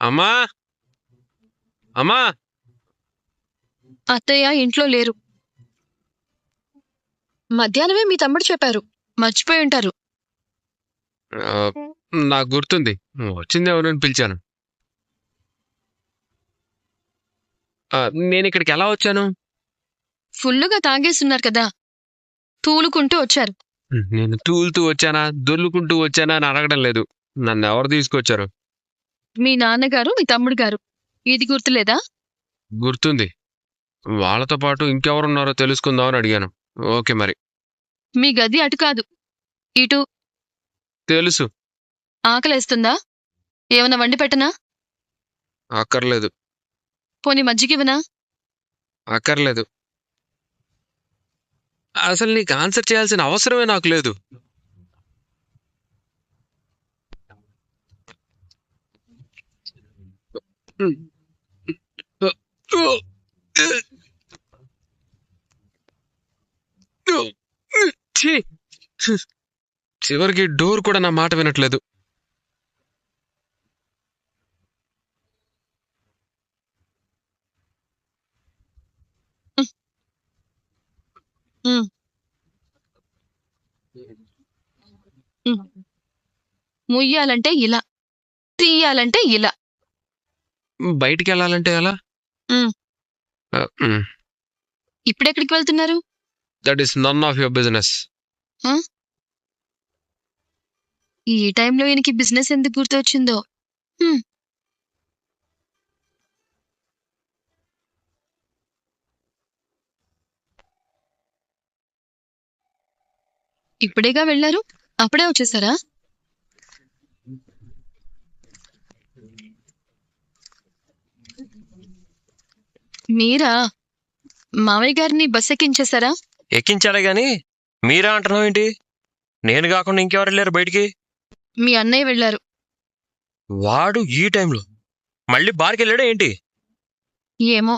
అమ్మా అమ్మా అత్తయ్య ఇంట్లో లేరు. మధ్యాహ్నమే మీ తమ్ముడు చెప్పారు. మర్చిపోయి ఉంటారు. ఆ, నాకు గుర్తుంది. వచ్చిందేమోనని పిలిచాను. ఆ, నేను ఇక్కడికి ఎలా వచ్చాను? ఫుల్లుగా తాగేస్తున్నారు కదా, తూలుకుంటూ వచ్చారు. నేను తూలుతూ వచ్చానా దొర్లుకుంటూ వచ్చానా అని అడగడం లేదు. నన్ను ఎవరు తీసుకొచ్చారు? మీ నాన్నగారు, మీ తమ్ముడు గారు. ఇది గుర్తులేదా? గుర్తుంది. వాళ్ళతో పాటు ఇంకెవరున్నారో తెలుసుకుందామని అడిగాను. ఓకే మరి. మీ గది అటు కాదు, ఇటు. తెలుసు. ఆకలేస్తుందా? ఏమన్నా వండి పెట్టనా? అక్కర్లేదు. పోనీ మజ్జిగివ్వనా? అక్కర్లేదు. అసలు నీకు ఆన్సర్ చేయాల్సిన అవసరమే నాకు లేదు. ఛీ! చివరికి డోర్ కూడా నా మాట వినట్లేదు. ఉమ్, ఉమ్. ముయ్యాలంటే ఇలా, తీయాలంటే ఇలా. బయటికి వెళ్ళాలంటే ఎలా? ఉమ్. ఇప్పుడెక్కడికి వెళ్తున్నారు? That is none of your business. ఈ టైంలో ఈయనకి బిజినెస్ ఎందుకు గుర్తొచ్చిందో. హ్మ్. ఇప్పుడేగా వెళ్లారు, అప్పుడే వచ్చేసారా? మీరా? మావయ్య గారిని బస్ ఎక్కించేశారా? ఎక్కించాడే గాని మీరా అంటున్నావు ఏంటి? నేను కాకుండా ఇంకెవరు వెళ్ళారు బయటికి? మీ అన్నయ్య వెళ్లారు. వాడు ఈ టైంలో మళ్ళీ బార్కి వెళ్ళాడా ఏంటి? ఏమో.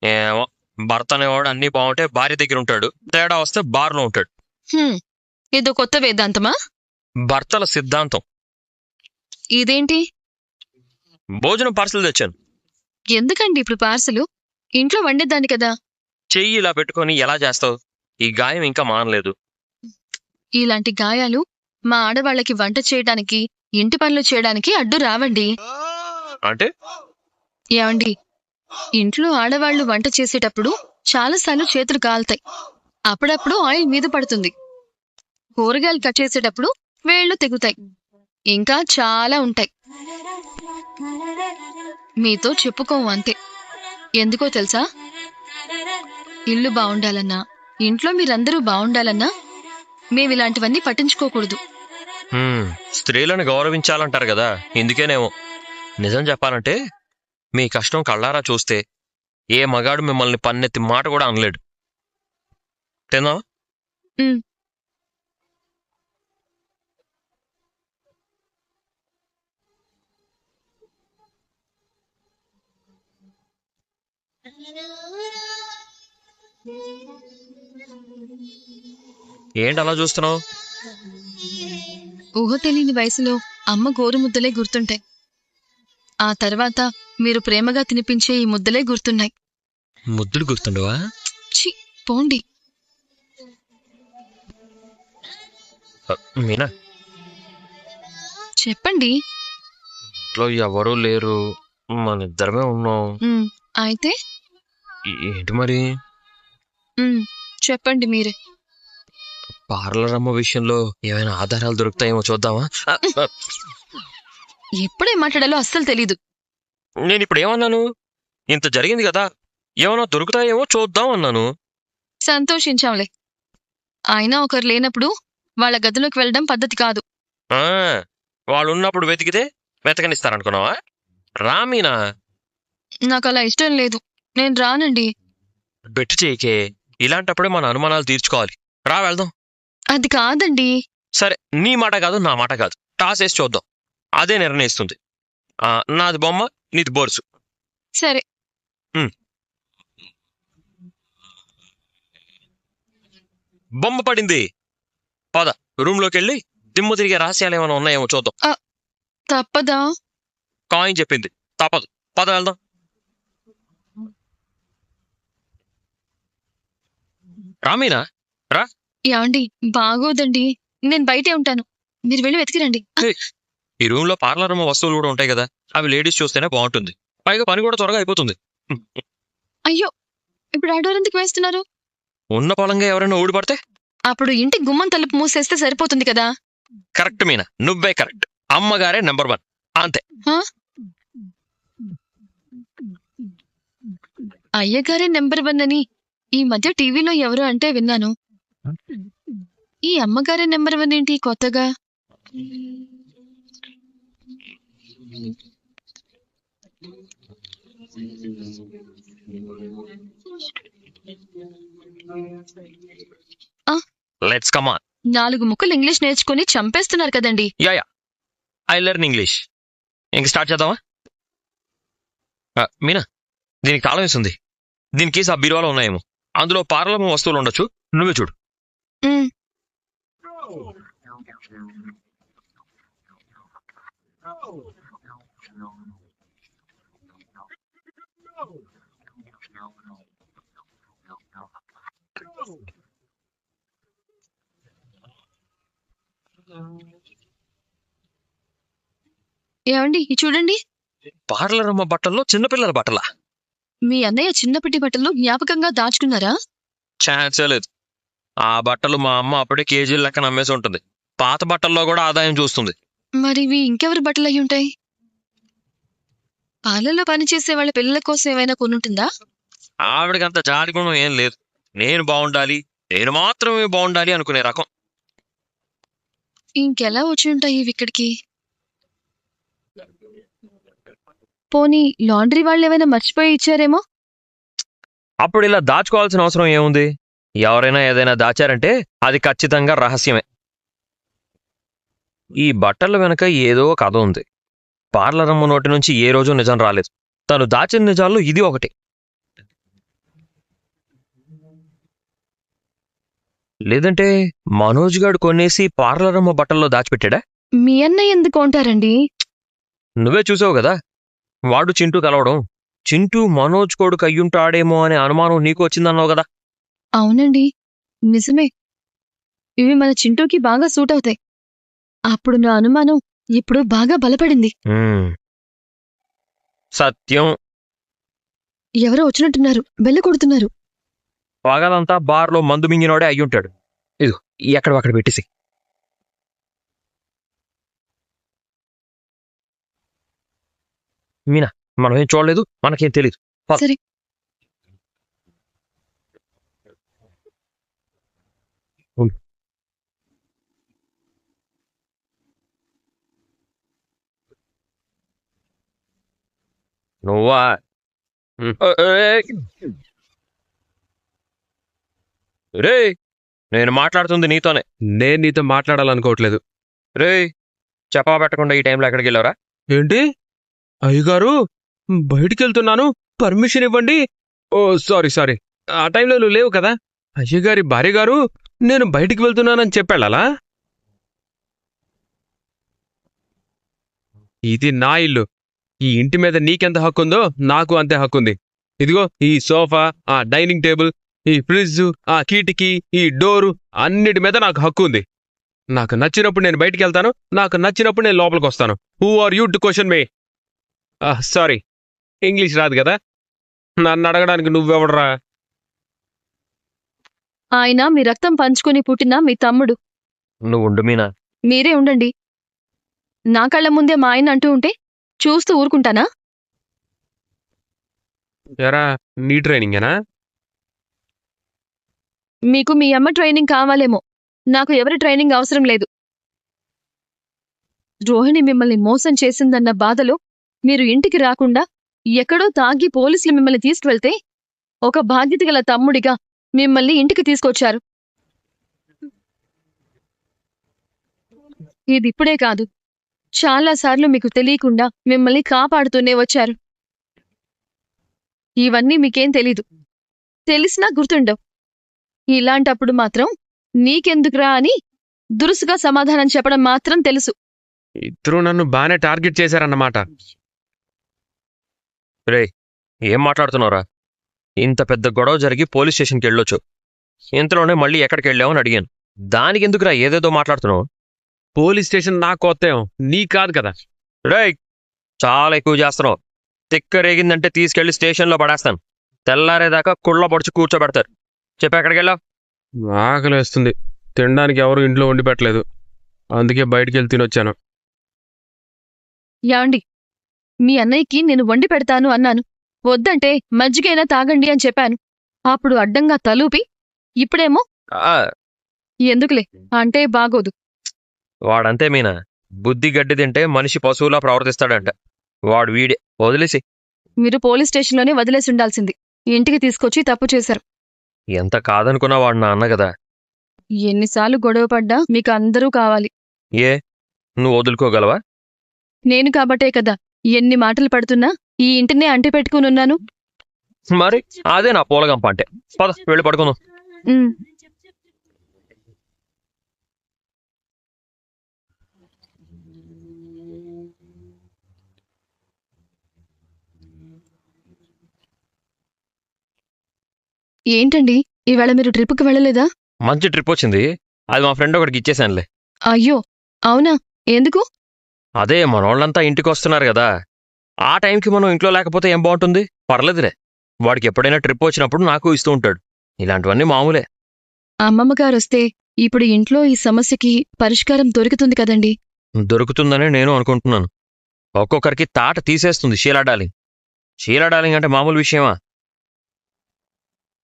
ఏమో. భర్త అనేవాడు అన్నీ బాగుంటే భార్య దగ్గర ఉంటాడు, తేడా వస్తే బార్లో ఉంటాడు. ఇదో కొత్త వేదాంతమా? భర్తల సిద్ధాంతం. ఇదేంటి? భోజనం పార్సల్ తెచ్చాను. ఎందుకండి ఇప్పుడు పార్సలు? ఇంట్లో వండేదాన్ని కదా. చెయ్యి ఇలా పెట్టుకొని ఎలా చేస్తావు? ఈ గాయం ఇంకా మానలేదు. ఇలాంటి గాయాలు మా ఆడవాళ్ళకి వంట చేయడానికి, ఇంటి పనులు చేయడానికి అడ్డు రావండి. అంటే ఏమండి, ఇంట్లో ఆడవాళ్లు వంట చేసేటప్పుడు చాలాసార్లు చేతులు కాలుతాయి. అప్పుడప్పుడు ఆయిల్ మీద పడుతుంది. కూరగాయలు కట్ చేసేటప్పుడు వేళ్లు తెగుతాయి. ఇంకా చాలా ఉంటాయి. మీతో చెప్పుకోము అంతే. ఎందుకో తెలుసా? ఇల్లు బాగుండాలన్నా, ఇంట్లో మీరందరూ బాగుండాలన్నా మేమిలాంటివన్నీ పట్టించుకోకూడదు. స్త్రీలను గౌరవించాలంటారు కదా, ఇందుకేనేమో. నిజం చెప్పాలంటే మీ కష్టం కళ్ళారా చూస్తే ఏ మగాడు మిమ్మల్ని పన్నెత్తి మాట కూడా అనలేడు. తిన్నా? ఏంటి అలా చూస్తున్నావు? ఊహ తెలియని వయసులో అమ్మ గోరుముద్దలే గుర్తుంటాయి. ఆ తర్వాత మీరు ప్రేమగా తినిపించే ఈ ముద్దలే గుర్తున్నాయి. ముద్దులు గుర్తుండవా? ఛీ, పోండి. మీనా, చెప్పండి. ఇంట్లో ఎవరూ లేరు, మన ఇద్దరమే ఉన్నాం. అయితే ఏంటి మరి? చెప్పండి మీరే. పార్లర్ అమ్మ విషయంలో ఏమైనా ఆధారాలు దొరుకుతాయేమో చూద్దామా? ఎప్పుడే మాట్లాడాలో అస్సలు తెలీదు. నేను ఇప్పుడు ఏమన్నాను? ఇంత జరిగింది కదా, ఏమైనా దొరుకుతాయేమో చూద్దాం అన్నాను. సంతోషించాంలే. అయినా ఒకరు లేనప్పుడు వాళ్ళ గదిలోకి వెళ్ళడం పద్ధతి కాదు. వాళ్ళు ఉన్నప్పుడు వెతికితే వెతకనిస్తారనుకున్నావా? రామీనా, నాకు అలా ఇష్టం లేదు. నేను రానండి. బెట్టు చేయకే. ఇలాంటప్పుడే మన అనుమానాలు తీర్చుకోవాలి. రా వెళ్దాం. అది కాదండి. సరే, నీ మాట కాదు నా మాట కాదు, టాస్ వేసి చూద్దాం. అదే నిర్ణయిస్తుంది. నాది బొమ్మ, నీది బోర్సు. సరే. బొమ్మ పడింది. పద, రూమ్ లోకి వెళ్ళి దిమ్ము తిరిగే రహస్యాలు ఏమైనా ఉన్నాయేమో చూద్దాం. తప్పదా? కాయిన్ చెప్పింది, తప్పదు. పద వెళ్దాం. రామీనా, ఏమండి బాగోదండి, నేను బయటే ఉంటాను, మీరు వెళ్ళి వెతికిరండి. ఈ రూమ్ లో పార్లర్ రూమ్ వస్తువులు కూడా ఉంటాయి కదా, అవి లేడీస్ చూస్తేనే బాగుంటుంది. పైగా పని కూడా త్వరగా అయిపోతుంది. అయ్యో, ఇప్పుడు ఆ డోర్ ఎందుకు వేస్తున్నారు? ఉన్న పొలంగా ఎవరైనా ఊడిపడితే? అప్పుడు ఇంటి గుమ్మం తలుపు మూసేస్తే సరిపోతుంది కదా. కరెక్ట్ మీనా, నువ్వే కరెక్ట్. అమ్మగారే నెంబర్ 1, అంతే. అయ్యగారే నెంబర్ 1 అని ఈ మధ్య టీవీలో ఎవరు అంటే విన్నాను. ఈ అమ్మగారే నెంబర్ 1 ఏంటి కొత్తగా? Let's come on. 4 ముక్కలు ఇంగ్లీష్ నేర్చుకుని చంపేస్తున్నారు కదండి. Yeah I learn English. ఇంక స్టార్ట్ చేద్దామా? మీనా, దీనికి తాళం వేసింది. దీని కేసు ఆ బీరువాలో ఉన్నాయేమో. అందులో పార్లర్ వస్తువులు ఉండొచ్చు, నువ్వే చూడు. ఏమండి ఇది చూడండి. పార్లర్ అమ్మ బట్టల్లో చిన్నపిల్లల బట్టలా? మీ అన్నయ్య చిన్నపిట్టి బట్టలు జ్ఞాపకంగా దాచుకున్నారా? ఛాన్సే లేదు. ఆ బట్టలు మా అమ్మ అప్పుడే కేజీల లెక్కన అమ్మేసి ఉంటుంది. పాత బట్టల్లో కూడా ఆదాయం చూస్తుంది. మరి ఇవి ఇంకెవరి బట్టలు అయి ఉంటాయి? పాలల్లో పనిచేసే వాళ్ళ పిల్లల కోసం ఏమైనా కొనుంటుందా? ఆవిడకంత జాలి గుణం ఏం లేదు. నేను బాగుండాలి, నేను మాత్రమే బాగుండాలి అనుకునే రకం. ఇంకెలా వచ్చి ఉంటాయి ఇవి ఇక్కడికి? పోనీ లాండ్రీ వాళ్ళు ఏమైనా మర్చిపోయి ఇచ్చారేమో? అప్పుడు ఇలా దాచుకోవాల్సిన అవసరం ఏముంది? ఎవరైనా ఏదైనా దాచారంటే అది ఖచ్చితంగా రహస్యమే. ఈ బట్టల వెనక ఏదో కథ ఉంది. పార్లర్ అమ్మ నోటి నుంచి ఏ రోజు నిజం రాలేదు. తను దాచిన నిజాల్లో ఇది ఒకటి. లేదంటే మనోజ్ గాడు కొనేసి పార్లర్ అమ్మ బట్టల్లో దాచిపెట్టాడా? మీ అన్నయ్య ఎందుకు కొంటారండి? నువ్వే చూసావు కదా, వాడు చింటూ కలవడం. చింటూ మనోజ్ కొడుకు అయ్యుంటాడేమో అనే అనుమానం నీకు వచ్చిందన్నావు కదా. అవునండి, నిజమే. ఇవి మన చింటూకి బాగా సూట్ అవుతాయి. అప్పుడు నా అనుమానం ఇప్పుడు బాగా బలపడింది. సత్యం. ఎవరో వచ్చినట్టున్నారు, బెల్ల కొడుతున్నారు. పగలంతా బార్లో మందు మింగినోడే అయ్యుంటాడు. ఇదిగో ఎక్కడక్కడ పెట్టేసి. మీనా, మనం ఏం చూడలేదు, మనకేం తెలీదు. సరే. నువ్వా? రే, నేను మాట్లాడుతుంది నీతోనే. నేను నీతో మాట్లాడాలనుకోవట్లేదు. రే, చెప్పా పెట్టకుండా ఈ టైంలో ఎక్కడికి వెళ్ళారా? ఏంటి అయ్యగారు, బయటికెళ్తున్నాను, పర్మిషన్ ఇవ్వండి. ఓ సారీ, ఆ టైంలో నువ్వు లేవు కదా. అయ్యగారి భార్య గారు నేను బయటికి వెళ్తున్నానని చెప్పాళ్ళలా? ఇది నా ఇల్లు. ఈ ఇంటి మీద నీకెంత హక్కుందో నాకు అంతే హక్కుంది. ఇదిగో ఈ సోఫా, ఆ డైనింగ్ టేబుల్, ఈ ఫ్రిడ్జ్, ఆ కిటికీ, ఈ డోరు అన్నిటి మీద నాకు హక్కు ఉంది. నాకు నచ్చినప్పుడు నేను బయటికి వెళ్తాను, నాకు నచ్చినప్పుడు నేను లోపలికి వస్తాను. Who are you to question me? Sorry, English రాదు కదా, నన్ను అడగడానికి నువ్వెవడరా? ఆయన మీ రక్తం పంచుకొని పుట్టిన మీ తమ్ముడు. నువ్వు ఉండు మీనా. మీరే ఉండండి. నా కళ్ళ ముందే మా ఆయన అంటూ ఉంటే చూస్తూ ఊరుకుంటానా? ఎరా, నీ ట్రైనింగేనా? మీకు మీ అమ్మ ట్రైనింగ్ కావాలేమో, నాకు ఎవరి ట్రైనింగ్ అవసరం లేదు. రోహిణి మిమ్మల్ని మోసం చేసిందన్న బాధలో మీరు ఇంటికి రాకుండా ఎక్కడో తాగి పోలీసులు మిమ్మల్ని తీసుకువెళ్తే ఒక బాధ్యత గల తమ్ముడిగా మిమ్మల్ని ఇంటికి తీసుకొచ్చారు. ఇది ఇప్పుడే కాదు, చాలాసార్లు మీకు తెలియకుండా మిమ్మల్ని కాపాడుతూనే వచ్చారు. ఇవన్నీ మీకేం తెలీదు, తెలిసినా గుర్తుండవు. ఇలాంటప్పుడు మాత్రం నీకెందుకురా అని దురుసుగా సమాధానం చెప్పడం మాత్రం తెలుసు. ఇద్దరూ నన్ను బానే టార్గెట్ చేశారన్నమాట. రేయ్, ఏం మాట్లాడుతున్నావురా? ఇంత పెద్ద గొడవ జరిగి పోలీస్ స్టేషన్కి వెళ్ళొచ్చు. ఇంతలోనే మళ్ళీ ఎక్కడికి వెళ్ళావని అడిగాను. దానికి ఎందుకురా ఏదేదో మాట్లాడుతున్నావు? పోలీస్ స్టేషన్ నా కొత్తేం, నీ కాదు కదా. రేయ్, చాలా ఎక్కువ చేస్తున్నావు. తిక్క రేగిందంటే తీసుకెళ్లి స్టేషన్లో పడేస్తాను. తెల్లారేదాకా కుళ్ళ పొడిచి కూర్చోబెడతారు. చెప్పి ఎక్కడికి వెళ్ళావు? ఆకలేస్తుంది. తినడానికి ఎవరు ఇంట్లో వండి పెట్టలేదు, అందుకే బయటికి వెళ్ళి తినొచ్చాను. యాండి, మీ అన్నయ్యకి నేను వండి పెడతాను అన్నాను. వద్దంటే మజ్జిగైనా తాగండి అని చెప్పాను. అప్పుడు అడ్డంగా తలూపి ఇప్పుడేమో ఆ, ఎందుకులే అంటే బాగోదు. వాడంతే మీనా, బుద్ధి గడ్డి తింటే మనిషి పశువులా ప్రవర్తిస్తాడంట. వాడు వీడే, వదిలేసి. మీరు పోలీస్ స్టేషన్లోనే వదిలేసి ఉండాల్సింది. ఇంటికి తీసుకొచ్చి తప్పు చేశారు. ఎంత కాదనుకున్నా వాడు నా అన్న కదా. ఎన్నిసార్లు గొడవ పడ్డా మీకు అందరూ కావాలి. ఏ, నువ్వు వదులుకోగలవా? నేను కాబట్టే కదా ఎన్ని మాటలు పడుతున్నా ఈ ఇంటినే అంటి పెట్టుకునున్నాను. మరి అదే నా పూలగంప అంటే. పద, వెళ్ళి పడుకుందాం. ఉమ్. ఏంటండి, ఇవాళ మీరు ట్రిప్కి వెళ్ళలేదా? మంచి ట్రిప్ వచ్చింది. అది మా ఫ్రెండ్ ఒకడికి ఇచ్చేసానులే. అయ్యో, అవునా? ఎందుకు? అదే మనోళ్ళంతా ఇంటికి వస్తున్నారు కదా, ఆ టైంకి మనం ఇంట్లో లేకపోతే ఏం బాగుంటుంది? పర్లేదులే, వాడికి ఎప్పుడైనా ట్రిప్ వచ్చినప్పుడు నాకు ఇస్తూ ఉంటాడు. ఇలాంటివన్నీ మామూలే. అమ్మమ్మ గారొస్తే ఇప్పుడు ఇంట్లో ఈ సమస్యకి పరిష్కారం దొరుకుతుంది కదండి. దొరుకుతుందని నేను అనుకుంటున్నాను. ఒక్కొక్కరికి తాట తీసేస్తుంది షీలా డార్లింగ్. షీలా డార్లింగ్ అంటే మామూలు విషయమా?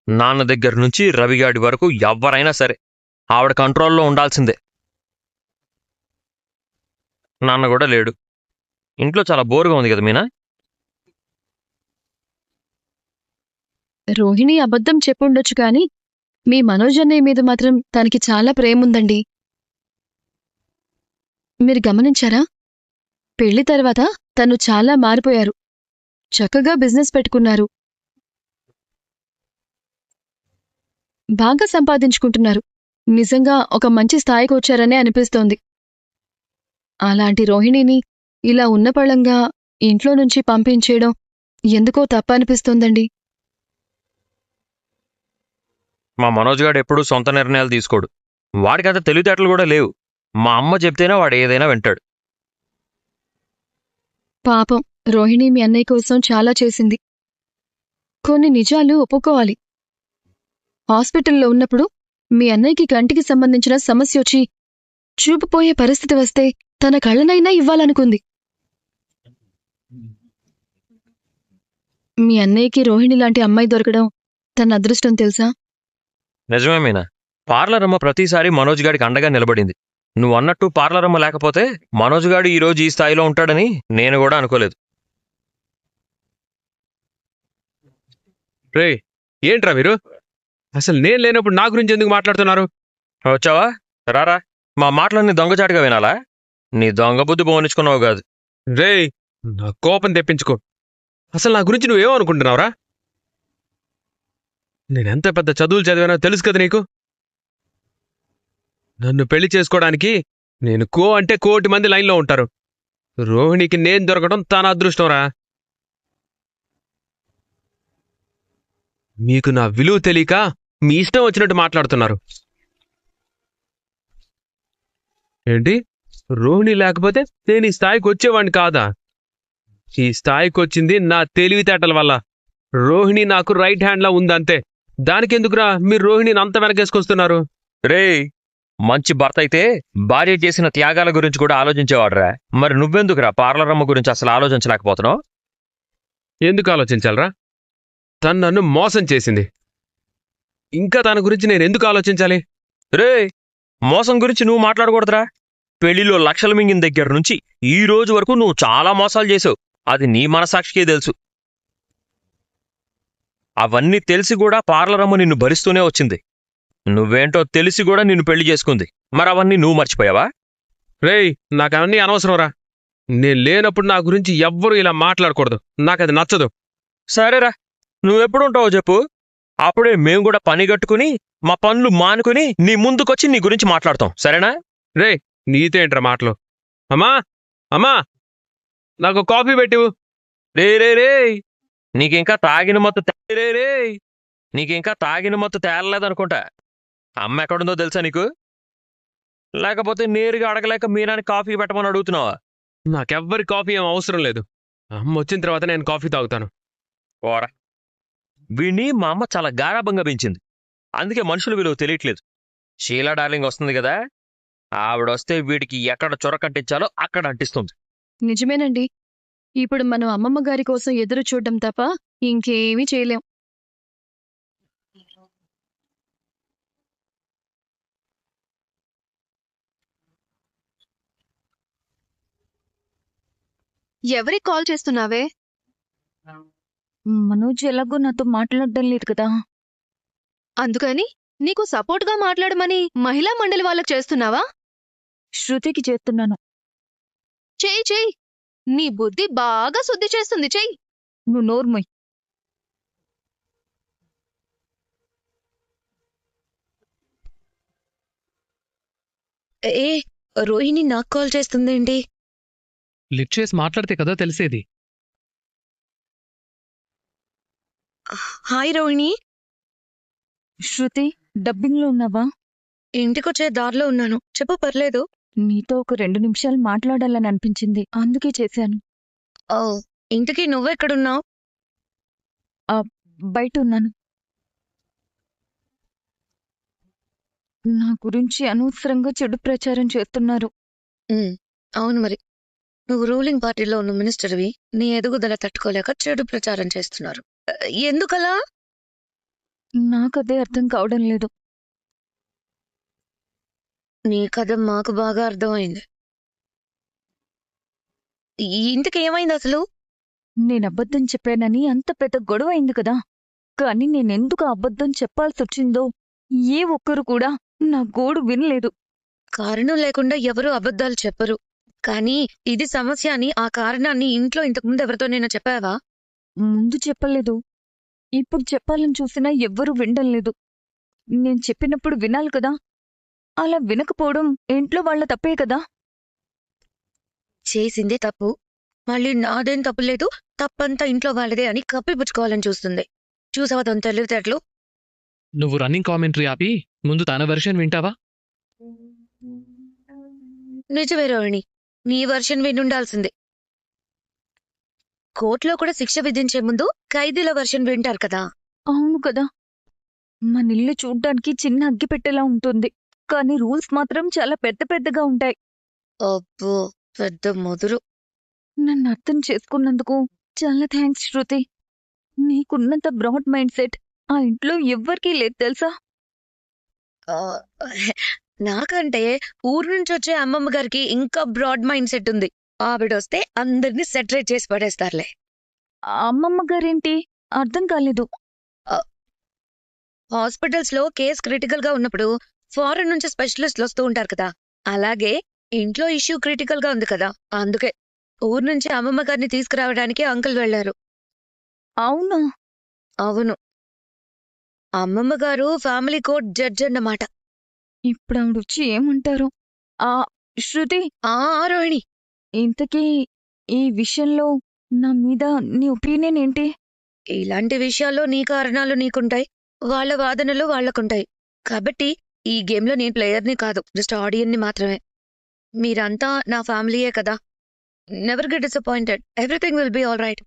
నాన్న దగ్గర నుంచి రవిగాడి వరకు ఎవ్వరైనా సరే ఆవిడ కంట్రోల్లో ఉండాల్సిందే. నాన్న కూడా లేడు. ఇంట్లో చాలా బోరుగా ఉంది కదా మీనా. రోహిణి అబద్ధం చెప్పుండొచ్చు కాని మీ మనోజ్ అన్నయ్య మీద మాత్రం తనకి చాలా ప్రేముందండి. మీరు గమనించారా? పెళ్లి తర్వాత తను చాలా మారిపోయారు. చక్కగా బిజినెస్ పెట్టుకున్నారు. బాగా సంపాదించుకుంటున్నారు. నిజంగా ఒక మంచి స్థాయికి వచ్చారనే అనిపిస్తోంది. అలాంటి రోహిణిని ఇలా ఉన్నపళంగా ఇంట్లో నుంచి పంపించేయడం ఎందుకో తప్పనిపిస్తోందండి. మా మనోజ్ గాడు ఎప్పుడూ సొంత నిర్ణయాలు తీసుకోడు. వాడికంత తెలివితేటలు కూడా లేవు. మా అమ్మ చెప్తేనే వాడు ఏదైనా వింటాడు. పాపం, రోహిణి మీ అన్నయ్య కోసం చాలా చేసింది. కొన్ని నిజాలు ఒప్పుకోవాలి. హాస్పిటల్లో ఉన్నప్పుడు మీ అన్నయ్యకి కంటికి సంబంధించిన సమస్య వచ్చి చూపుపోయే పరిస్థితి వస్తే తన కళ్ళనైనా ఇవ్వాలనుకుంది. మీ అన్నయ్యకి రోహిణి లాంటి అమ్మాయి దొరకడం తన అదృష్టం తెలుసా? నిజమే మీనా, పార్లర్ అమ్మ ప్రతిసారి మనోజ్ గాడికి అండగా నిలబడింది. నువ్వు అన్నట్టు పార్లర్ అమ్మ లేకపోతే మనోజ్ గాడు ఈరోజు ఈ స్థాయిలో ఉంటాడని నేను కూడా అనుకోలేదు. రే, ఏంట్రా మీరు? అసలు నేను లేనప్పుడు నా గురించి ఎందుకు మాట్లాడుతున్నారు? వచ్చావా? రారా. మా మాటలన్నీ దొంగచాటుగా వినాలా? నీ దొంగ బుద్ధి పోనిచ్చుకున్నావు కాదు. రే, నా కోపం తెప్పించుకో. అసలు నా గురించి నువ్వేమో అనుకుంటున్నావురా? నేనెంత పెద్ద చదువులు చదివానో తెలుసు కదా నీకు. నన్ను పెళ్లి చేసుకోవడానికి నేను అంటే 1 కోటి మంది లైన్లో ఉంటారు. రోహిణికి నేను దొరకడం తన అదృష్టంరా. మీకు నా విలువ తెలియక మీ ఇష్టం వచ్చినట్టు మాట్లాడుతున్నారు. ఏంటి, రోహిణి లేకపోతే నేను ఈ స్థాయికి వచ్చేవాడిని కాదా? ఈ స్థాయికి వచ్చింది నా తెలివితేటల వల్ల. రోహిణి నాకు రైట్ హ్యాండ్లా ఉందంతే. దానికెందుకురా మీరు రోహిణిని అంత వెనకేసుకొస్తున్నారు? రేయ్, మంచి భర్త అయితే భార్య చేసిన త్యాగాల గురించి కూడా ఆలోచించేవాడురా. మరి నువ్వెందుకురా పార్లర్ అమ్మ గురించి అసలు ఆలోచించలేకపోతున్నావు? ఎందుకు ఆలోచించాలరా? తను నన్ను మోసం చేసింది. ఇంకా తన గురించి నేను ఎందుకు ఆలోచించాలి? రేయ్, మోసం గురించి నువ్వు మాట్లాడకూడదురా. పెళ్లిలో లక్షలు మింగిన దగ్గర నుంచి ఈ రోజు వరకు నువ్వు చాలా మోసాలు చేసావు. అది నీ మనసాక్షికే తెలుసు. అవన్నీ తెలిసి కూడా పార్లర్ అమ్మ నిన్ను భరిస్తూనే వచ్చింది. నువ్వేంటో తెలిసి కూడా నిన్ను పెళ్లి చేసుకుంది. మరి అవన్నీ నువ్వు మర్చిపోయావా? రేయ్, నాకు అవన్నీ అనవసరంరా. నేను లేనప్పుడు నా గురించి ఎవ్వరూ ఇలా మాట్లాడకూడదు. నాకది నచ్చదు. సరేరా, నువ్వెప్పుడుంటావో చెప్పు. అప్పుడే మేము కూడా పని కట్టుకుని మా పనులు మానుకుని నీ ముందుకొచ్చి నీ గురించి మాట్లాడతాం. సరేనా? రే, నీతో ఏంట్రా మాటలు? అమ్మా, అమ్మా, నాకు కాఫీ పెట్టివు. రే రే రే నీకింకా తాగిన మత్తు నీకింకా తాగిన మత్తు తేలలేదనుకుంటా. అమ్మ ఎక్కడుందో తెలుసా నీకు? లేకపోతే నేరుగా అడగలేక మీనానికి కాఫీ పెట్టమని అడుగుతున్నావా? నాకెవ్వరి కాఫీ ఏం అవసరం లేదు. అమ్మ వచ్చిన తర్వాత నేను కాఫీ తాగుతాను. పోరా. వీణ్ణి మా అమ్మ చాలా గారాబంగా పెంచింది. అందుకే మనుషుల విలువ తెలియట్లేదు. షీలా డార్లింగ్ వస్తుంది కదా, ఆవిడొస్తే వీడికి ఎక్కడ చొరకంటించాలో అక్కడ అంటిస్తుంది. నిజమేనండి. ఇప్పుడు మనం అమ్మమ్మ గారి కోసం ఎదురు చూడడం తప్ప ఇంకేమీ చేయలేం. ఎవరికి కాల్ చేస్తున్నావే? మనోజ్ ఎలాగో నాతో మాట్లాడడం లేదు కదా. అందుకని నీకు సపోర్ట్గా మాట్లాడమని మహిళా మండలి వాళ్ళకి చేస్తున్నావా? శృతికి చేస్తున్నాను. చెయ్యి చెయ్యి. నీ బుద్ధి బాగా శుద్ధి చేస్తుంది, చెయ్యి. నువ్వు నోర్మొయ్. ఏ రోహిణి నాకు కాల్ చేస్తుందేంటి? లిఫ్ట్ చేసి మాట్లాడితే కదా తెలిసేది. హాయ్ రోహిణి. శృతి, డబ్బింగ్లో ఉన్నావా? ఇంటికొచ్చే దారిలో ఉన్నాను, చెప్పు. పర్లేదు. నీతో ఒక 2 నిమిషాలు మాట్లాడాలని అనిపించింది, అందుకే చేశాను. ఓ, ఇంటికి నువ్వెక్కడున్నావు? బయట ఉన్నాను. నా గురించి అనవసరంగా చెడు ప్రచారం చేస్తున్నారు. అవును మరి. నువ్వు రూలింగ్ పార్టీలో ఉన్న మినిస్టర్వి. నీ ఎదుగుదల తట్టుకోలేక చెడు ప్రచారం చేస్తున్నారు. ఎందుకలా? నాకదే అర్థం కావడం లేదు. నీ కథ మాకు బాగా అర్థమైంది. ఈ ఇంటికి ఏమైంది అసలు? నేను అబద్ధం చెప్పానని అంత పెద్ద గొడవ అయింది కదా. కానీ నేనెందుకు ఆ అబద్ధం చెప్పాల్సొచ్చిందో ఏ ఒక్కరు కూడా నా గోడు వినలేదు. కారణం లేకుండా ఎవరు అబద్ధాలు చెప్పరు. కానీ ఇది సమస్య అని ఆ కారణాన్ని ఇంట్లో ఇంతకుముందు ఎవరితోనైనా చెప్పావా? ముందు చెప్పలేదు. ఇప్పుడు చెప్పాలని చూసినా ఎవ్వరూ వినడం లేదు. నేను చెప్పినప్పుడు వినాలి కదా. అలా వినకపోవడం ఇంట్లో వాళ్ళ తప్పే కదా. చేసిందే తప్పు, మళ్ళీ నాదేం తప్పు లేదు, తప్పంతా ఇంట్లో వాళ్ళదే అని కప్పిపుచ్చుకోవాలని చూస్తుంది. చూసావా తన తెలివితేటలు? నువ్వు రన్నింగ్ కామెంటరీ ఆపి ముందు తన వెర్షన్ వింటావా? నిజమే రోహిణి, నీ వర్షన్ వినుండాల్సింది. కోర్టులో కూడా శిక్ష విధించే ముందు ఖైదీల వర్షన్ వింటారు కదా. అవును కదా. మన ఇల్లు చూడ్డానికి చిన్న అగ్గిపెట్టెలా ఉంటుంది, కానీ రూల్స్ మాత్రం చాలా పెద్ద పెద్దగా ఉంటాయి. అబ్బో, పెద్ద ముదురు. నన్ను అర్థం చేసుకున్నందుకు చాలా థ్యాంక్స్ శృతి. నీకున్నంత బ్రాడ్ మైండ్ సెట్ ఆ ఇంట్లో ఎవ్వరికీ లేదు తెలుసా. ఆ, నాకంటే ఊరు నుంచి వచ్చే అమ్మమ్మ గారికి ఇంకా బ్రాడ్ మైండ్ సెట్ ఉంది. ఆవిడొస్తే అందరినీ సెటరేట్ చేసి పడేస్తారులే. ఆ అమ్మమ్మ గారేంటి అర్థం కాలేదు. హాస్పిటల్స్ లో కేస్ క్రిటికల్ గా ఉన్నప్పుడు ఫారెన్ నుంచి స్పెషలిస్టులు వస్తూ ఉంటారు కదా. అలాగే ఇంట్లో ఇష్యూ క్రిటికల్ గా ఉంది కదా, అందుకే ఊరు నుంచి అమ్మమ్మ గారిని తీసుకురావడానికి అంకుల్ వెళ్లారు. అవునా? అవును, అమ్మమ్మ గారు ఫ్యామిలీ కోర్ట్ జడ్జ్ అన్నమాట. ఇప్పుడు ఆవిడొచ్చి ఏమంటారు? ఆ శృతి, ఆ రోహిణి, ఇంతకీ ఈ విషయంలో నా మీద నీ ఒపీనియన్ ఏంటి? ఇలాంటి విషయాల్లో నీ కారణాలు నీకుంటాయి, వాళ్ళ వాదనలు వాళ్లకుంటాయి. కాబట్టి ఈ గేమ్ లో నేను ప్లేయర్ని కాదు, జస్ట్ ఆడియన్ని మాత్రమే. మీరంతా నా ఫ్యామిలీయే కదా. Never get disappointed, everything will be all right.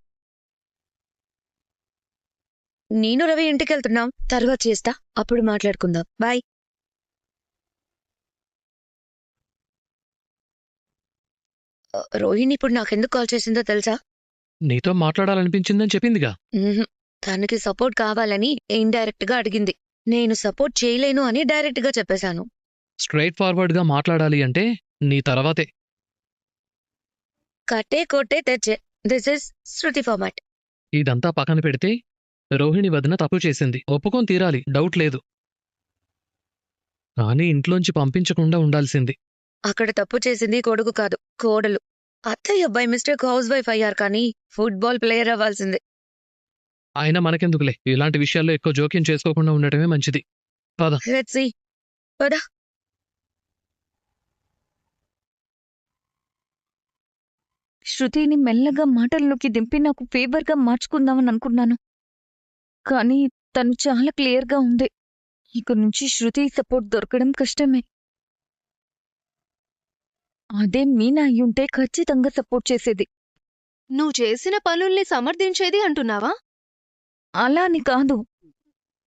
నేను రవి ఇంటికి వెళ్తున్నాం, తర్వాత చేస్తా, అప్పుడు మాట్లాడుకుందాం. బాయ్. రోహిణి ఇప్పుడు నాకెందుకు కాల్ చేసిందో తెలుసా? నీతో మాట్లాడాలనిపించిందని చెప్పిందిగా. తనకి సపోర్ట్ కావాలని ఇండైరెక్ట్ గా అడిగింది. నేను సపోర్ట్ చేయలేను అని డైరెక్ట్ గా చెప్పేశాను. స్ట్రైట్ ఫార్వర్డ్ గా మాట్లాడాలి అంటే నీ తర్వాతే. కట్టే కొట్టే తెచ్చే, దిస్ ఇస్ శృతి ఫార్మాట్. ఇదంతా పక్కన పెడితే రోహిణి వదిన తప్పు చేసింది, ఒప్పుకొని తీరాలి, డౌట్ లేదు. కానీ ఇంట్లోంచి పంపించకుండా ఉండాల్సింది. అక్కడ తప్పు చేసింది కొడుకు కాదు, కోడలు. అత్తయ్య బై మిస్టేక్ హౌస్ వైఫ్ అయ్యారు, కానీ ఫుట్బాల్ ప్లేయర్ అవ్వాల్సిందే. అయినా మనకెందుకులే, ఇలాంటి విషయాల్లో ఎక్కువ జోక్యం చేసుకోకుండా ఉండటమే మంచిది. పద. Let's see. పద. శృతిని మెల్లగా మాటల్లోకి దింపి నాకు ఫేవర్గా మార్చుకుందామని అనుకున్నాను. కానీ తను చాలా క్లియర్గా ఉంది. ఇక నుంచి శృతి సపోర్ట్ దొరకడం కష్టమే. అదే మీనా అయ్యుంటే ఖచ్చితంగా సపోర్ట్ చేసేది. నువ్వు చేసిన పనుల్ని సమర్థించేది అంటున్నావా? అలా అని కాదు.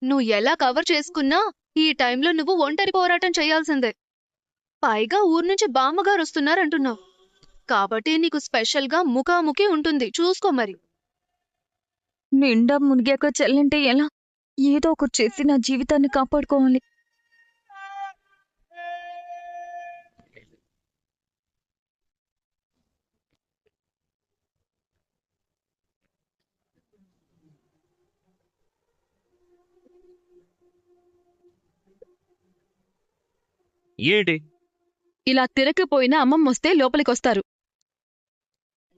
నువ్వు ఎలా కవర్ చేసుకున్నా ఈ టైంలో నువ్వు ఒంటరి పోరాటం చేయాల్సిందే. పైగా ఊరు నుంచి బామ్మగారు వస్తున్నారంటున్నావు. కాబట్టి నీకు స్పెషల్గా ముఖాముఖి ఉంటుంది, చూసుకో మరి. నిండా మునిగాక చెల్లంటే ఎలా? ఏదో ఒకటి చేసి నా జీవితాన్ని కాపాడుకోవాలి. ఏంటి ఇలా తిరగకపోయినా అమ్మమ్మొస్తే లోపలికొస్తారు.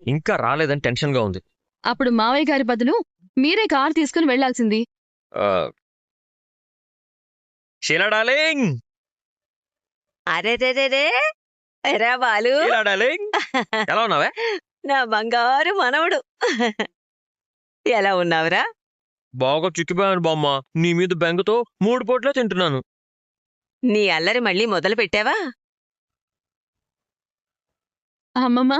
ఇంకా రాలేదని టెన్షన్గా ఉంది. అప్పుడు మావయ్య గారి బదులు మీరే కారు తీసుకుని వెళ్లాల్సింది. షీలా డార్లింగ్, అరే ఎరా బాలు, షీలా డార్లింగ్, ఎలా ఉన్నావే? నా బంగారు మనవడు. ఎలా ఉన్నావురా? బాగా చిక్కిపోయాను బామ్మ. నీ మీద బెంగతో 3 పూట్లే తింటున్నాను. నీ అల్లరి మళ్ళీ మొదలు పెట్టావా? అమ్మమ్మ,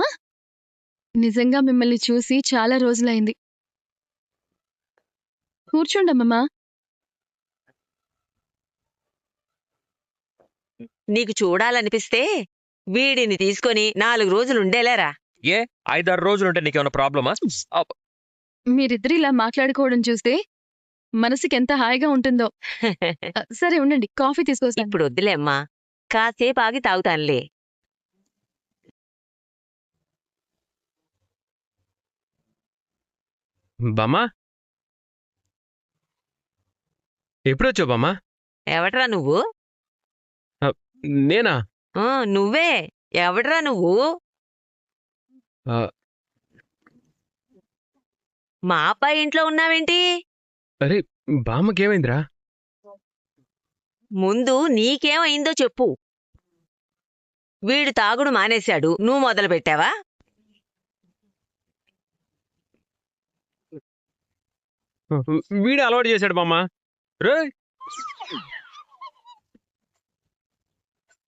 నిజంగా మిమ్మల్ని చూసి చాలా రోజులైంది. కూర్చోండమ్మమ్మా. నీకు చూడాలనిపిస్తే వీడిని తీసుకొని 4 రోజులుండేలేరా. ఏ 5-6 రోజులుంటే నీకేమైనా ప్రాబ్లమా? మీరిద్దరు ఇలా మాట్లాడుకోవడం చూస్తే మనసుకెంత హాయిగా ఉంటుందో. సరే ఉండండి, కాఫీ తీసుకొస్తాను. ఇప్పుడు వద్దులే అమ్మా, కాసేపు ఆగి తాగుతానులే. బామ్మా, ఎప్పుడొచ్చావు బామ్మా? ఎవడ్రా నువ్వు? నేనా? ఆ, నువ్వే. ఎవడ్రా నువ్వు? ఆ, మా అబ్బాయి ఇంట్లో ఉన్నావేంటి? అరే బామ్మకేమైందిరా? ముందు నీకేమైందో చెప్పు. వీడు తాగుడు మానేశాడు, నువ్వు మొదలు పెట్టావా? వీడే అలవాటు చేశాడు బామ్మ. రే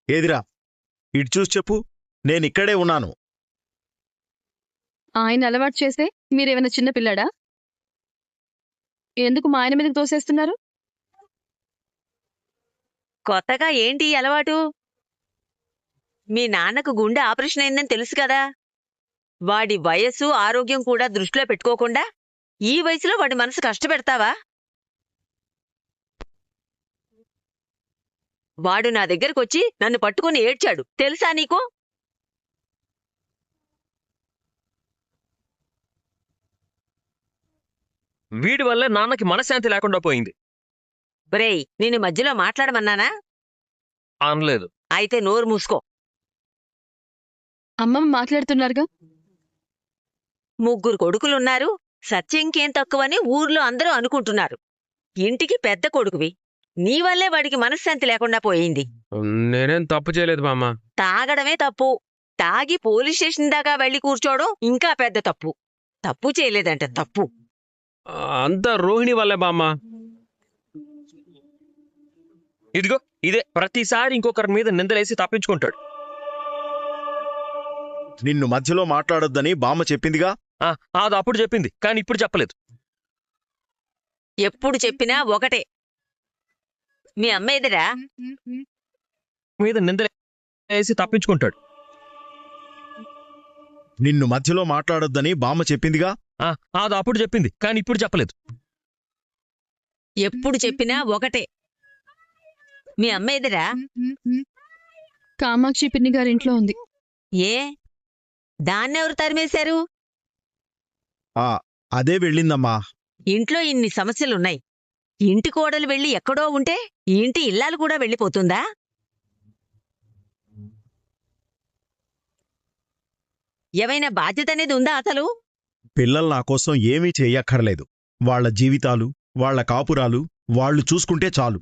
ఏదిరా, ఇటు చూసి చెప్పు. నేనిక్కడే ఉన్నాను. ఆయన అలవాటు చేస్తే మీరేమైనా చిన్న పిల్లాడా? ఎందుకు మా ఆయన మీదకి తోసేస్తున్నారు? కొత్తగా ఏంటి ఈ అలవాటు? మీ నాన్నకు గుండె ఆపరేషన్ అయిందని తెలుసు కదా. వాడి వయస్సు ఆరోగ్యం కూడా దృష్టిలో పెట్టుకోకుండా ఈ వయసులో వాడి మనసు కష్టపెడతావా? వాడు నా దగ్గరకొచ్చి నన్ను పట్టుకుని ఏడ్చాడు, తెలుసా నీకు? వీడి వల్లే నాన్నకి మనశ్శాంతి లేకుండా పోయింది. బ్రేయ్, నిన్ను మధ్యలో మాట్లాడమన్నానా? అనలేదు. అయితే నోరు మూసుకో. అమ్మమ్మ మాట్లాడుతున్నారుగా. 3 కొడుకులున్నారు, సత్యంకేం తక్కువని ఊర్లో అందరూ అనుకుంటున్నారు. ఇంటికి పెద్ద కొడుకువి, నీ వల్లే వాడికి మనశ్శాంతి లేకుండా పోయింది. నేనేం తప్పు చేయలేదు బామ్మ. తాగడమే తప్పు, తాగి పోలీస్ స్టేషన్ దాకా వెళ్లి కూర్చోవడం ఇంకా పెద్ద తప్పు. తప్పు చేయలేదంట, తప్పు. అంతా రోహిణి వల్లే బామ్మ. ఇదిగో ఇదే ప్రతిసారి ఇంకొకరి మీద నిందలేసి తప్పించుకుంటాడు. నిన్ను మధ్యలో మాట్లాడొద్దని బామ్మ చెప్పిందిగా. అది అప్పుడు చెప్పింది, కానీ ఇప్పుడు చెప్పలేదు. ఎప్పుడు చెప్పినా ఒకటే. మీ అమ్మ ఎదురా మీద నిందలేసి తప్పించుకుంటాడు. నిన్ను మధ్యలో మాట్లాడొద్దని బామ్మ చెప్పిందిగా. అది అప్పుడు చెప్పింది, కానీ ఇప్పుడు చెప్పలేదు. ఎప్పుడు చెప్పినా ఒకటే. మీ అమ్మ ఎదురా కామాక్షి పిన్ని గారింట్లో ఉంది. ఏ దాన్నెవరు తరిమేశారు? అదే వెళ్ళిందమ్మా. ఇంట్లో ఇన్ని సమస్యలున్నాయి, ఇంటి కోడలు వెళ్ళి ఎక్కడో ఉంటే ఈ ఇంటి ఇల్లాలు కూడా వెళ్ళిపోతుందా? ఏమైనా బాధ్యత అనేది ఉందా అసలు? పిల్లలు నా కోసం ఏమీ చెయ్యక్కర్లేదు. వాళ్ల జీవితాలు, వాళ్ల కాపురాలు వాళ్ళు చూసుకుంటే చాలు.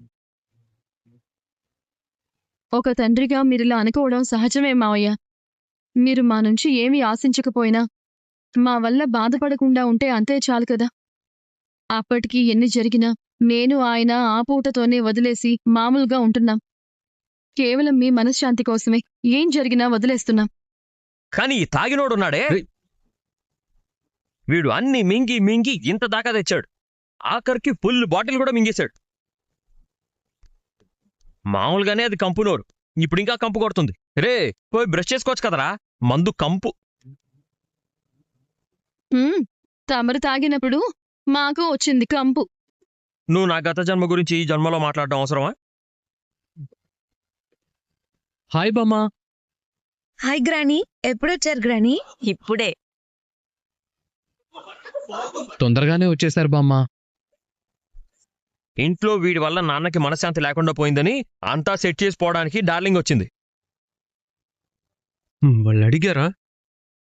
ఒక తండ్రిగా మీరిలా అనుకోవడం సహజమే మావయ్య. మీరు మా నుంచి ఏమీ ఆశించకపోయినా మా వల్ల బాధపడకుండా ఉంటే అంతే చాలు కదా. అప్పటికి ఎన్ని జరిగినా నేను ఆయన ఆ పూటతోనే వదిలేసి మామూలుగా ఉంటున్నాం. కేవలం మీ మనశ్శాంతి కోసమే ఏం జరిగినా వదిలేస్తున్నాం. కానీ ఈ తాగినోడున్నాడే, వీడు అన్ని మింగి మింగి ఇంత దాకా తెచ్చాడు. ఆఖరికి ఫుల్ బాటిల్ కూడా మింగేశాడు. మామూలుగానే అది కంపునోరు, ఇప్పుడు ఇంకా కంపు కొడుతుంది. రే పోయి బ్రష్ చేసుకోవచ్చు కదరా, మందు కంపు. తమరు తాగినప్పుడు మాకు వచ్చింది కంపు. నువ్వు నా గత జన్మ గురించి ఈ జన్మలో మాట్లాడడం అవసరమా? హాయ్ బామ్మా. హాయ్ గ్రానీ, ఎప్పుడొచ్చారు గ్రానీ? ఇప్పుడే. తొందరగానే వచ్చేసారు బామ్మా. ఇంట్లో వీడి వల్ల నాన్నకి మనశ్శాంతి లేకుండా పోయిందని అంతా సెట్ చేసి పోవడానికి డార్లింగ్ వచ్చింది. వాళ్ళు అడిగారా?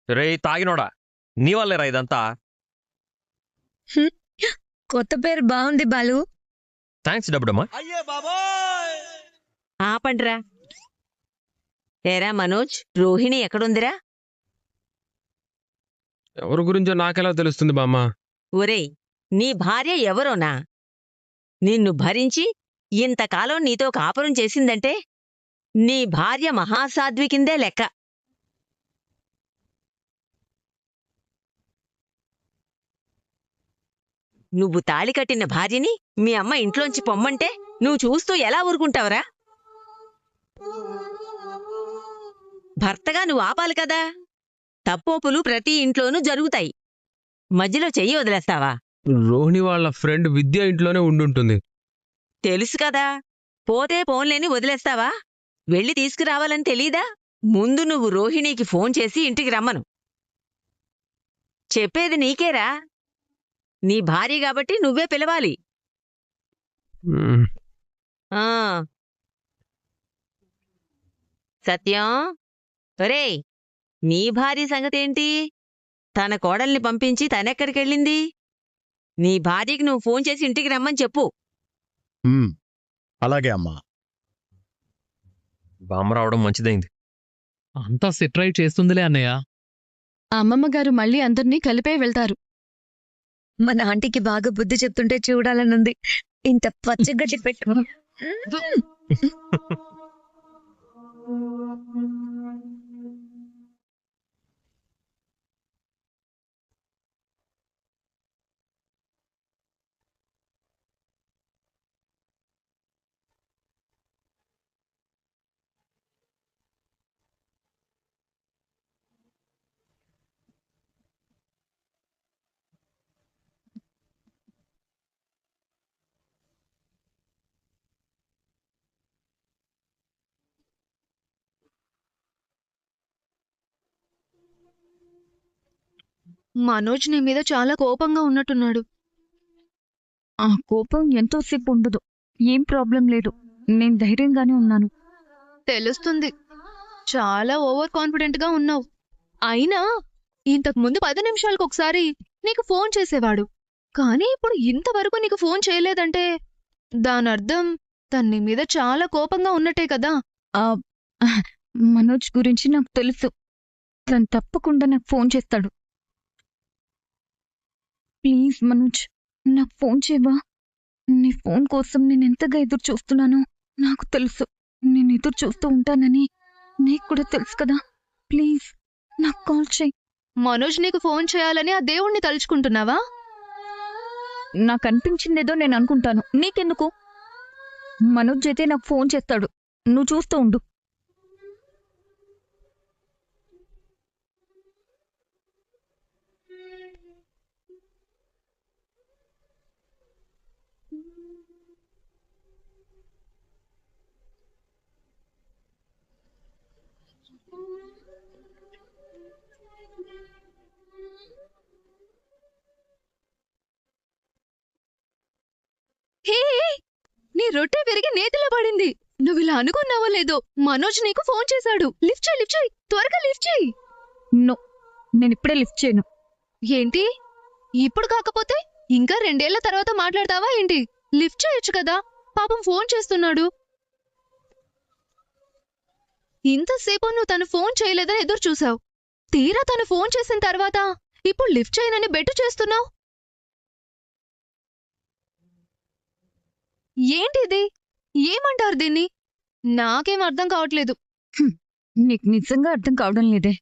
రే తాగినోడా, నీ వల్లేరా ఇదంతా. కొత్త పేరు బాగుంది బాలు. థ్యాంక్స్ డబ్బుడమ్మా. ఆపండ్రా. ఏరా మనోజ్, రోహిణి ఎక్కడుందిరా? ఎవరి గురించో నాకెలా తెలుస్తుంది బామ్మా? ఒరేయ్, నీ భార్య ఎవరోనా? నిన్ను భరించి ఇంతకాలం నీతో కాపురం చేసిందంటే నీ భార్య మహాసాధ్వి కిందే లెక్క. నువ్వు తాళి కట్టిన భార్యని మీ అమ్మ ఇంట్లోంచి పొమ్మంటే నువ్వు చూస్తూ ఎలా ఊరుకుంటావురా? భర్తగా నువ్వు ఆపాలి కదా. తప్పోపులు ప్రతి ఇంట్లోనూ జరుగుతాయి. మధ్యలో చెయ్యి వదిలేస్తావా? రోహిణి వాళ్ళ ఫ్రెండ్ విద్య ఇంట్లోనే ఉండుంటుంది. తెలుసు కదా. పోతే ఫోన్లేని వదిలేస్తావా? వెళ్ళి తీసుకురావాలని తెలీదా? ముందు నువ్వు రోహిణికి ఫోన్ చేసి ఇంటికి రమ్మను. చెప్పేది నీకేరా. నీ భార్య కాబట్టి నువ్వే పిలవాలి. మ్మ్. ఆ సత్యం, ఒరేయ్, నీ భార్య సంగతేంటి? తన కోడల్ని పంపించి తనెక్కడికెళ్ళింది? నీ భార్యకి నువ్వు ఫోన్ చేసి ఇంటికి రమ్మని చెప్పు. అలాగే అమ్మా. బామ్మ రావడం మంచిదైంది. అంతా సెట్ రైట్ చేస్తుందిలే అన్నయ్య. అమ్మమ్మ గారు మళ్ళీ అందర్నీ కలిపే వెళ్తారు. మన ఆంటీకి బాగా బుద్ధి చెప్తుంటే చూడాలనుంది. ఇంత పచ్చగడ్డి పెట్టు. మనోజ్ నీ మీద చాలా కోపంగా ఉన్నట్టున్నాడు. ఆ కోపం ఎంతోసేపు ఉండదు. ఏం ప్రాబ్లం లేదు. నేను ధైర్యంగానే ఉన్నాను. తెలుస్తుంది, చాలా ఓవర్ కాన్ఫిడెంట్ గా ఉన్నావు. అయినా ఇంతకు ముందు 10 నిమిషాలకు ఒకసారి నీకు ఫోన్ చేసేవాడు. కానీ ఇప్పుడు ఇంతవరకు నీకు ఫోన్ చేయలేదంటే దానర్థం తన నీ మీద చాలా కోపంగా ఉన్నట్టే కదా. మనోజ్ గురించి నాకు తెలుసు. తను తప్పకుండా నాకు ఫోన్ చేస్తాడు. ప్లీజ్ మనోజ్, నాకు ఫోన్ చేయవా? నీ ఫోన్ కోసం నేను ఎంతగా ఎదురు చూస్తున్నానో నాకు తెలుసు. నేను ఎదురు చూస్తూ ఉంటానని నీకు కూడా తెలుసు కదా. ప్లీజ్ నాకు కాల్ చేయి. మనోజ్ నీకు ఫోన్ చేయాలని ఆ దేవుణ్ణి తలుచుకుంటున్నావా? నాకు అనిపించిందేదో నేను అనుకుంటాను. నీకెందుకు? మనోజ్ అయితే నాకు ఫోన్ చేస్తాడు. నువ్వు చూస్తూ ఉండు. హే, నీ రొట్టె విరిగి నేతిలో పడింది. నువ్విలా అనుకున్నావో లేదో, మనోజ్ నీకు ఫోన్ చేశాడు. లిఫ్ట్ చేయి, లిఫ్ట్ చేయి, త్వరగా లిఫ్ట్ చేయి. నో, నేను ఇప్పుడే లిఫ్ట్ చేయను. ఏంటి? ఇప్పుడు కాకపోతే ఇంకా 2 ఏళ్ల తర్వాత మాట్లాడతావా ఏంటి? లిఫ్ట్ చేయొచ్చు కదా, పాపం ఫోన్ చేస్తున్నాడు. ఇంతసేపు నువ్వు తను ఫోన్ చేయలేదని ఎదురు చూసావు. తీరా తను ఫోన్ చేసిన తర్వాత ఇప్పుడు లిఫ్ట్ చేయనని బెట్టు చేస్తున్నావు. ఏంటిది? ఏమంటారు దీన్ని? నాకేం అర్థం కావట్లేదు. నీకు నిజంగా అర్థం కావడం లేదే.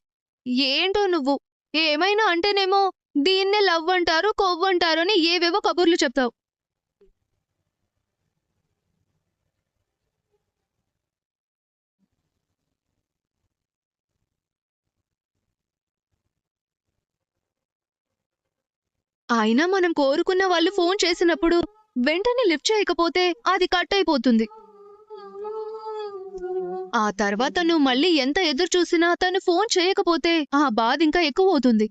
ఏంటో నువ్వు ఏమైనా అంటేనేమో దీన్నే లవ్ అంటారు, కొవ్వంటారు అని ఏవేవో కబుర్లు చెప్తావు. అయినా మనం కోరుకున్న వాళ్ళు ఫోన్ చేసినప్పుడు వెంటనే లిఫ్ట్ చేయకపోతే అది కట్ అయిపోతుంది. ఆ తర్వాత నువ్వు మళ్ళీ ఎంత ఎదురు చూసినా తను ఫోన్ చేయకపోతే ఆ బాధ ఇంకా ఎక్కువ అవుతుంది.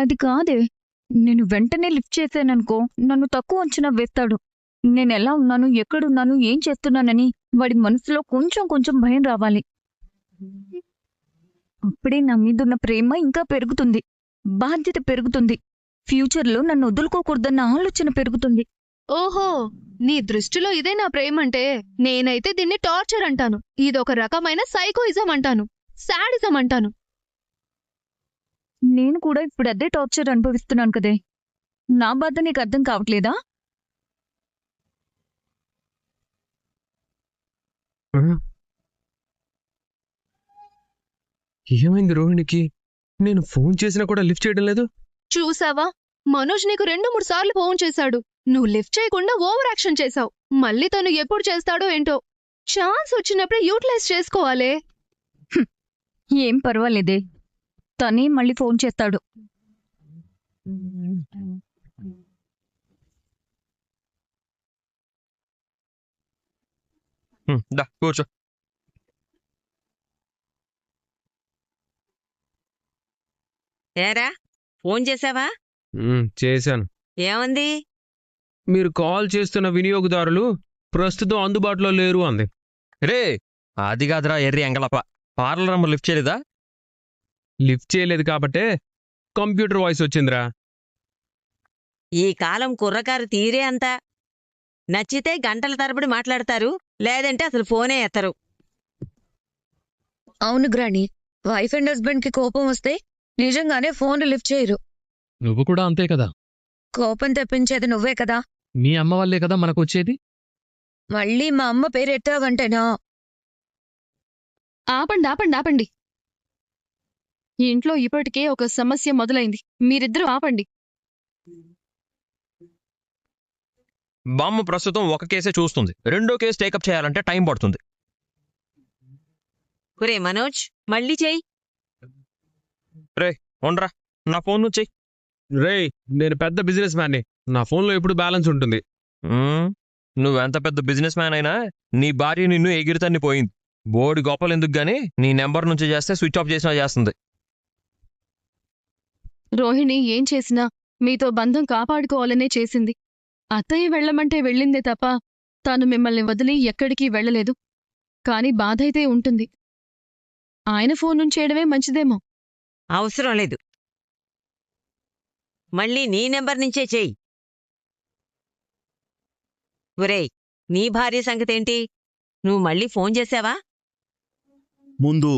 అది కాదే, నేను వెంటనే లిఫ్ట్ చేశాననుకో నన్ను తక్కువ అంచనా వేస్తాడు. నేనెలా ఉన్నాను, ఎక్కడున్నాను, ఏం చేస్తున్నానని వాడి మనసులో కొంచెం కొంచెం భయం రావాలి. అప్పుడే నా మీదున్న ప్రేమ ఇంకా పెరుగుతుంది, బాధ్యత పెరుగుతుంది, ఫ్యూచర్లో నన్ను వదులుకోకూడదన్న ఆలోచన పెరుగుతుంది. ఓహో, నీ దృష్టిలో ఇదే నా ప్రేమంటే? నేనైతే దీన్ని టార్చర్ అంటాను. ఇదొక రకమైన సైకోయిజం అంటాను, సాడిజం అంటాను. నేను కూడా ఇప్పుడు అదే టార్చర్ అనుభవిస్తున్నాను కదే. నా బాధ నీకు అర్థం కావట్లేదా? ఏమైంది రోహిణికి? నేను ఫోన్ చేసినా కూడా లిఫ్ట్ చేయడం లేదు. చూసావా, మనోజ్ నీకు 2-3 సార్లు ఫోన్ చేశాడు. నువ్వు లిఫ్ట్ చేయకుండా ఓవర్ యాక్షన్ చేశావు. మళ్ళీ తను ఎప్పుడు చేస్తాడో ఏంటో. ఛాన్స్ వచ్చినప్పుడే యూటిలైజ్ చేసుకోవాలే. ఏం పర్వాలేదే, తనే మళ్ళీ ఫోన్ చేస్తాడు. దా కూర్చో. ఏరా, ఫోన్ చేసావా? చేశాను. ఏమంది? మీరు కాల్ చేస్తున్న వినియోగదారులు ప్రస్తుతం అందుబాటులో లేరు అంది. రే, అది కాదురా ఎర్రి ఎంగలప్ప. పార్లర్ రమ్మ లిఫ్ట్ చేయలేదా? లిఫ్ట్ చేయలేదు కాబట్టే కంప్యూటర్ వాయిస్ వచ్చిందిరా. ఈ కాలం కుర్రకారు తీరే అంతా. నచ్చితే గంటల తరబడి మాట్లాడతారు, లేదంటే అసలు ఫోనే ఎత్తరు. అవును గ్రాని, వైఫ్ అండ్ హస్బెండ్ కి కోపం వస్తే నిజంగానే ఫోన్ లిఫ్ట్ చేయరు. నువ్వు కూడా అంతే కదా. కోపం తెప్పించేది నువ్వే కదా. మీ అమ్మ వల్లే కదా మనకొచ్చేది. మళ్ళీ మా అమ్మ పేరు ఎత్తావంటేనా? ఆపండి ఆపండి ఆపండి. ఈ ఇంట్లో ఇప్పటికే ఒక సమస్య మొదలైంది. మీరిద్దరూ ఆపండి. బామ్మ ప్రస్తుతం ఒక కేసే చూస్తుంది. రెండో కేసు టేకప్ చేయాలంటే టైం పడుతుంది. ఒరే మనోజ్, మళ్ళీ చెయ్యి. ఉండరా, నా ఫోన్ నుంచి చెయ్యి. రేయ్, నేను పెద్ద బిజినెస్ మ్యాన్ని. నా ఫోన్లో ఎప్పుడు బ్యాలెన్స్ ఉంటుంది. నువ్వెంత పెద్ద బిజినెస్ మ్యాన్ అయినా నీ భార్య నిన్ను ఎగిరితన్ని పోయింది. బోడి గొప్పలు ఎందుకు గానీ నీ నెంబర్ నుంచి చేస్తే స్విచ్ ఆఫ్ చేసినా చేస్తుంది. రోహిణి ఏం చేసినా మీతో బంధం కాపాడుకోవాలనే చేసింది. అత్తయ్య వెళ్ళమంటే వెళ్ళిందే తప్ప తాను మిమ్మల్ని వదిలి ఎక్కడికి వెళ్ళలేదు. కాని బాధైతే ఉంటుంది. ఆయన ఫోన్ నుంచి చేయడమే మంచిదేమో. అవసరం లేదు, మళ్ళీ నీ నెంబర్ నుంచే చెయ్యి. ఒరేయ్, నీ భార్య సంగతేంటి? నువ్వు మళ్ళీ ఫోన్ చేశావా? ముందు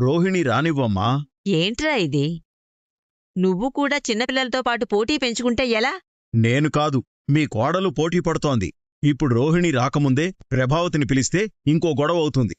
రోహిణి రానివ్వమ్మా. ఏంట్రా ఇది? నువ్వు కూడా చిన్నపిల్లలతో పాటు పోటీ పెంచుకుంటే ఎలా? నేను కాదు, మీ కోడలు పోటీ పడుతోంది. ఇప్పుడు రోహిణి రాకముందే ప్రభావతిని పిలిస్తే ఇంకో గొడవ అవుతుంది.